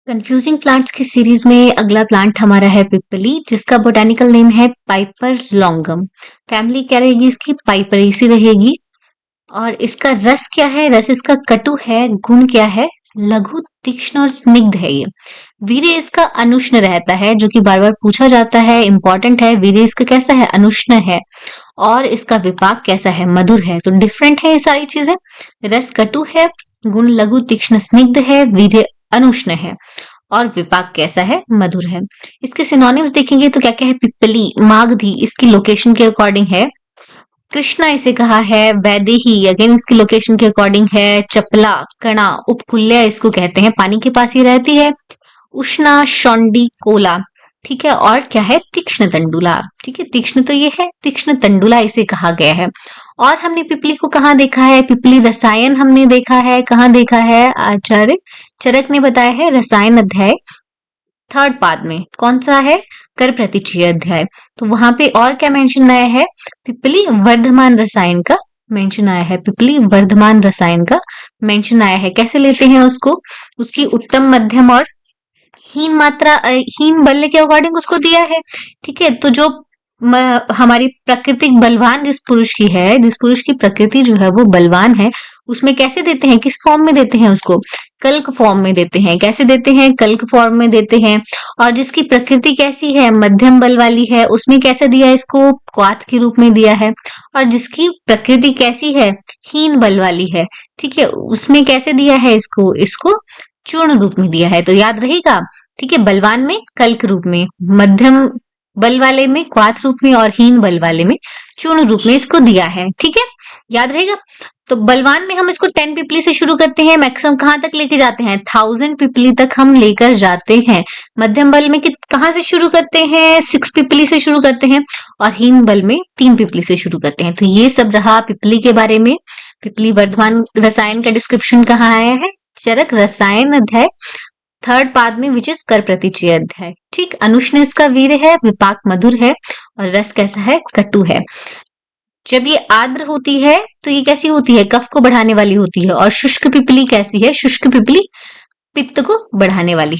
Confusing plants की series में अगला प्लांट हमारा है पिपली, जिसका बोटेनिकल नेम है पाइपर लॉन्गम। फैमिली क्या रहेगी इसकी? पाइपरेसी रहेगी। और इसका रस क्या है? रस इसका कटु है। गुण क्या है? लघु, तीक्ष्ण और स्निग्ध है ये। वीर्य इसका अनुष्ण रहता है, जो कि बार बार पूछा जाता है, इंपॉर्टेंट है। वीर्य इसका कैसा है? अनुष्ण है। और इसका विपाक कैसा है? मधुर है। तो डिफरेंट है ये सारी चीजें। रस कटु है, गुण लघु, तीक्ष्ण, स्निग्ध है, वीर्य अनुष्ण है और विपाक कैसा है? मधुर है। इसके सिनोनिम्स देखेंगे तो क्या क्या है? पिप्पली, मागधी इसकी लोकेशन के अकॉर्डिंग है। कृष्णा इसे कहा है। वैदेही अगेन इसकी लोकेशन के अकॉर्डिंग है। चपला, कणा, उपकुल्या इसको कहते हैं, पानी के पास ही रहती है। उष्णा, शौंडी, कोला, ठीक है। और क्या है? तीक्ष्ण तंडुला, ठीक है। तीक्ष्ण तो ये है, तीक्ष्ण तंडुला इसे कहा गया है। और हमने पिपली को कहाँ देखा है? पिपली रसायन हमने देखा है। कहाँ देखा है? आचार्य चरक ने बताया है, रसायन अध्याय थर्ड पाद में। कौन सा है? कर प्रतिचय अध्याय। तो वहां पे और क्या मेंशन आया है? पिपली वर्धमान रसायन का मेंशन आया है। पिपली वर्धमान रसायन का मेंशन आया है। कैसे लेते हैं उसको? उसकी उत्तम, मध्यम और हीन मात्रा, हीन बल के अकॉर्डिंग उसको दिया है, ठीक है। तो जो हमारी प्राकृतिक बलवान जिस पुरुष की है, जिस पुरुष की प्रकृति जो है वो बलवान है, उसमें कैसे देते हैं? किस फॉर्म में देते हैं उसको? कल्क फॉर्म में देते हैं। कैसे देते हैं? कल्क फॉर्म में देते हैं। और जिसकी प्रकृति कैसी है? मध्यम बल वाली है, उसमें कैसे दिया इसको? क्वाथ के रूप में दिया है। और जिसकी प्रकृति कैसी है? हीन बल वाली है, ठीक है, उसमें कैसे दिया है इसको? इसको चूर्ण रूप में दिया है। तो याद रहेगा, ठीक है। बलवान में कल्क रूप में, मध्यम बल वाले में क्वाथ रूप में और हीन बल वाले में चूर्ण रूप में इसको दिया है, ठीक है। याद रहेगा। तो बलवान में हम इसको 10 पिपली से शुरू करते हैं। मैक्सिमम कहाँ तक लेके जाते हैं? 1000 पिपली तक हम लेकर जाते हैं। मध्यम बल में कहाँ से शुरू करते हैं? 6 पिपली से शुरू करते हैं। और हीन बल में 3 पिपली से शुरू करते हैं। तो ये सब रहा पिपली के बारे में। पिपली वर्धमान रसायन का डिस्क्रिप्शन कहाँ आया है? चरक रसायन अध्याय थर्ड पाद में, विच इज कर प्रतिचय अध्याय, ठीक। अनुष्ण इसका वीर्य है, विपाक मधुर है और रस कैसा है? कटु है। जब ये आर्द्र होती है तो ये कैसी होती है? कफ को बढ़ाने वाली होती है। और शुष्क पिपली कैसी है? शुष्क पिपली पित्त को बढ़ाने वाली है।